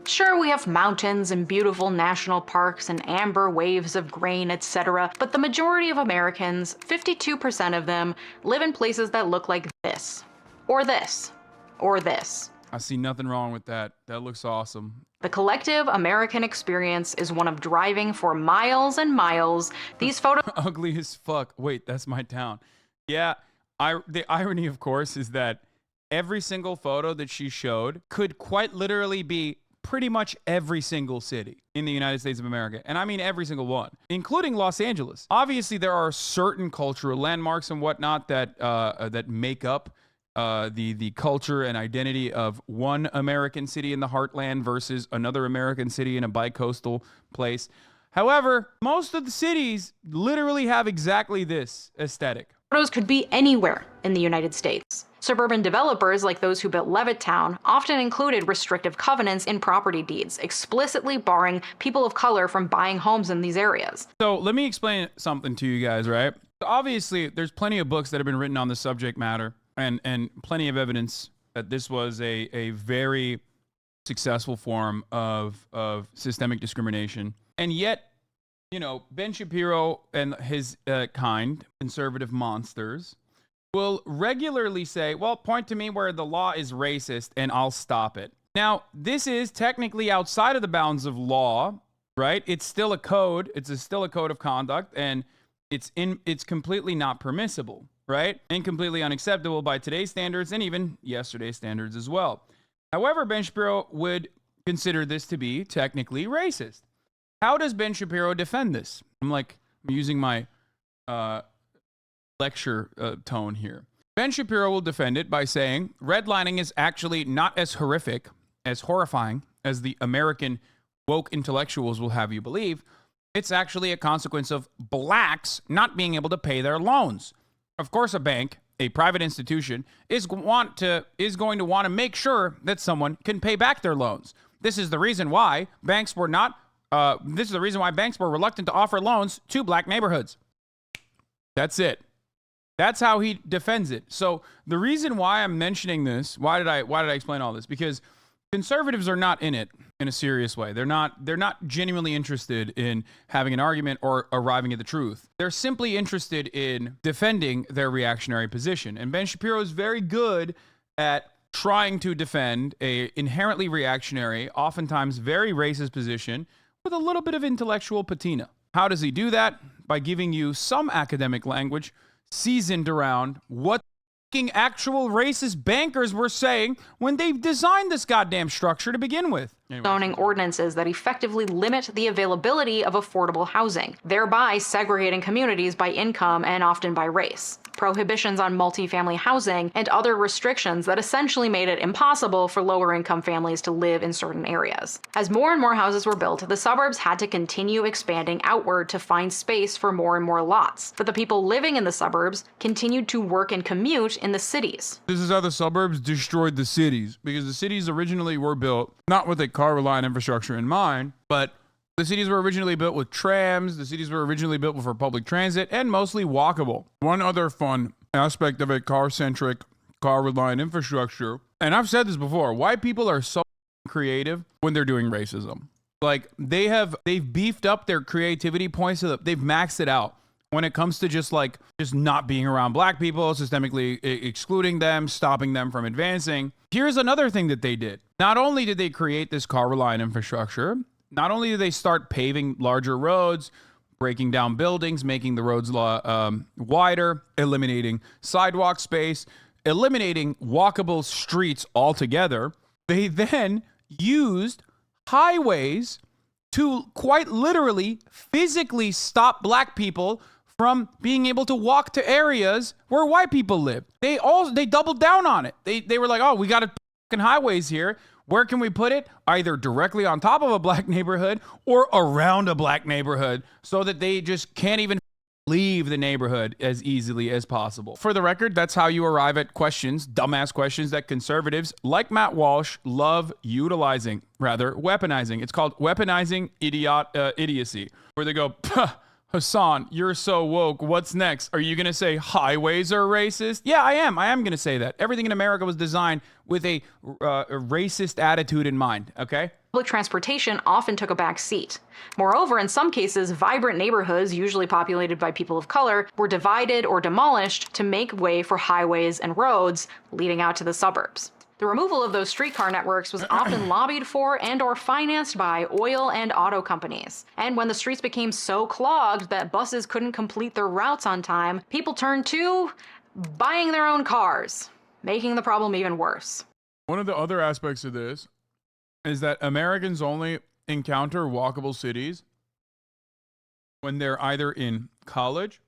Sure, we have mountains and beautiful national parks and amber waves of grain, etc., but the majority of Americans, 52% of them, live in places that look like this, or this, or this. I see nothing wrong with that. That looks awesome. The collective American experience is one of driving for miles and miles. These photos Ugly as fuck. Wait, that's my town. Yeah, the irony, of course, is that every single photo that she showed could quite literally be pretty much every single city in the United States of America. And I mean every single one, including Los Angeles. Obviously, there are certain cultural landmarks and whatnot that make up the culture and identity of one American city in the heartland versus another American city in a bicoastal place. However, most of the cities literally have exactly this aesthetic. photos could be anywhere in the United States. Suburban developers, like those who built Levittown, often included restrictive covenants in property deeds, explicitly barring people of color from buying homes in these areas. So let me explain something to you guys, right? Obviously, there's plenty of books that have been written on the subject matter and plenty of evidence that this was a very successful form of systemic discrimination. And yet, you know, Ben Shapiro and his kind, conservative monsters, will regularly say, well, point to me where the law is racist and I'll stop it. Now, this is technically outside of the bounds of law, right? It's still a code. Still a code of conduct, and it's completely not permissible, right? And completely unacceptable by today's standards and even yesterday's standards as well. However, Ben Shapiro would consider this to be technically racist. How does Ben Shapiro defend this? I'm using my lecture tone here. Ben Shapiro will defend it by saying redlining is actually not as horrifying as the American woke intellectuals will have you believe. It's actually a consequence of blacks not being able to pay their loans. Of course, a bank, a private institution, is going to want to make sure that someone can pay back their loans. This is the reason why banks were reluctant to offer loans to black neighborhoods. That's it. That's how he defends it. So the reason why I'm mentioning this, why did I explain all this? Because conservatives are not in it in a serious way. They're not genuinely interested in having an argument or arriving at the truth. They're simply interested in defending their reactionary position. And Ben Shapiro is very good at trying to defend a inherently reactionary, oftentimes very racist position with a little bit of intellectual patina. How does he do that? By giving you some academic language seasoned around what actual racist bankers were saying when they designed this goddamn structure to begin with. Zoning ordinances that effectively limit the availability of affordable housing, thereby segregating communities by income and often by race. Prohibitions on multifamily housing and other restrictions that essentially made it impossible for lower-income families to live in certain areas. As more and more houses were built, the suburbs had to continue expanding outward to find space for more and more lots. But the people living in the suburbs continued to work and commute in the cities. This is how the suburbs destroyed the cities, because the cities originally were built not with a car-reliant infrastructure in mind, but the cities were originally built with trams, the cities were originally built for public transit, and mostly walkable. One other fun aspect of a car-centric, car-reliant infrastructure, and I've said this before, white people are so creative when they're doing racism. Like, they've beefed up their creativity points so that they've maxed it out when it comes to just not being around black people, systemically excluding them, stopping them from advancing. Here's another thing that they did. Not only did they create this car-reliant infrastructure, not only did they start paving larger roads, breaking down buildings, making the roads wider, eliminating sidewalk space, eliminating walkable streets altogether, they then used highways to quite literally physically stop black people from being able to walk to areas where white people live. They doubled down on it. They were like, oh, we got fucking highways here. Where can we put it? Either directly on top of a black neighborhood or around a black neighborhood so that they just can't even leave the neighborhood as easily as possible. For the record, that's how you arrive at questions, dumbass questions that conservatives like Matt Walsh love weaponizing. It's called weaponizing idiocy, where they go, Hasan, you're so woke. What's next? Are you going to say highways are racist? Yeah, I am. I am going to say that. Everything in America was designed with a racist attitude in mind, okay? Public transportation often took a back seat. Moreover, in some cases, vibrant neighborhoods, usually populated by people of color, were divided or demolished to make way for highways and roads leading out to the suburbs. The removal of those streetcar networks was often lobbied for and or financed by oil and auto companies. And when the streets became so clogged that buses couldn't complete their routes on time, people turned to buying their own cars, making the problem even worse. One of the other aspects of this is that Americans only encounter walkable cities when they're either in college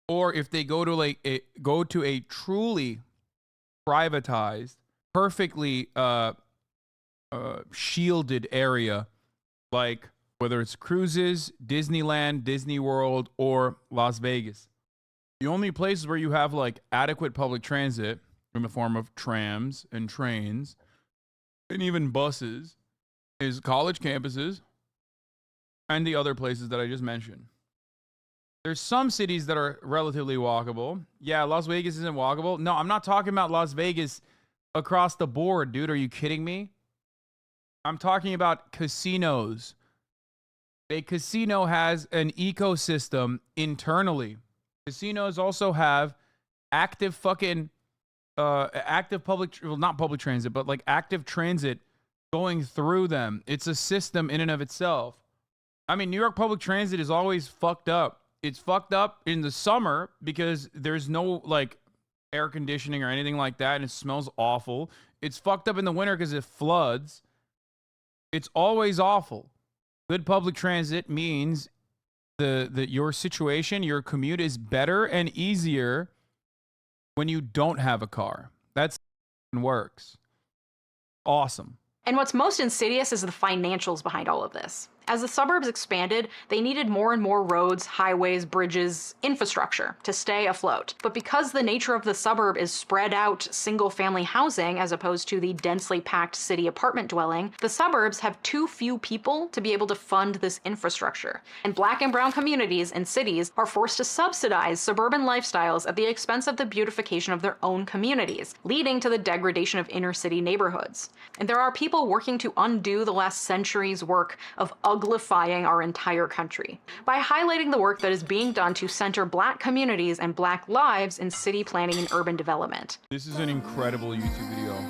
or if they go to a truly privatized, perfectly shielded area, like whether it's cruises, Disneyland, Disney World, or Las Vegas. The only places where you have like adequate public transit in the form of trams and trains and even buses is college campuses and the other places that I just mentioned. There's some cities that are relatively walkable. Yeah, Las Vegas isn't walkable. No, I'm not talking about Las Vegas across the board, dude. Are you kidding me? I'm talking about casinos. A casino has an ecosystem internally. Casinos also have active not public transit, but like active transit going through them. It's a system in and of itself. I mean, New York public transit is always fucked up. It's fucked up in the summer because there's no like air conditioning or anything like that, and it smells awful. It's fucked up in the winter because it floods. It's always awful. Good public transit means your situation, your commute is better and easier when you don't have a car. That's works. Awesome. And what's most insidious is the financials behind all of this. As the suburbs expanded, they needed more and more roads, highways, bridges, infrastructure to stay afloat. But because the nature of the suburb is spread out single-family housing as opposed to the densely packed city apartment dwelling, the suburbs have too few people to be able to fund this infrastructure. And Black and brown communities in cities are forced to subsidize suburban lifestyles at the expense of the beautification of their own communities, leading to the degradation of inner-city neighborhoods. And there are people working to undo the last century's work of uglifying our entire country by highlighting the work that is being done to center Black communities and Black lives in city planning and urban development. This is an incredible YouTube video.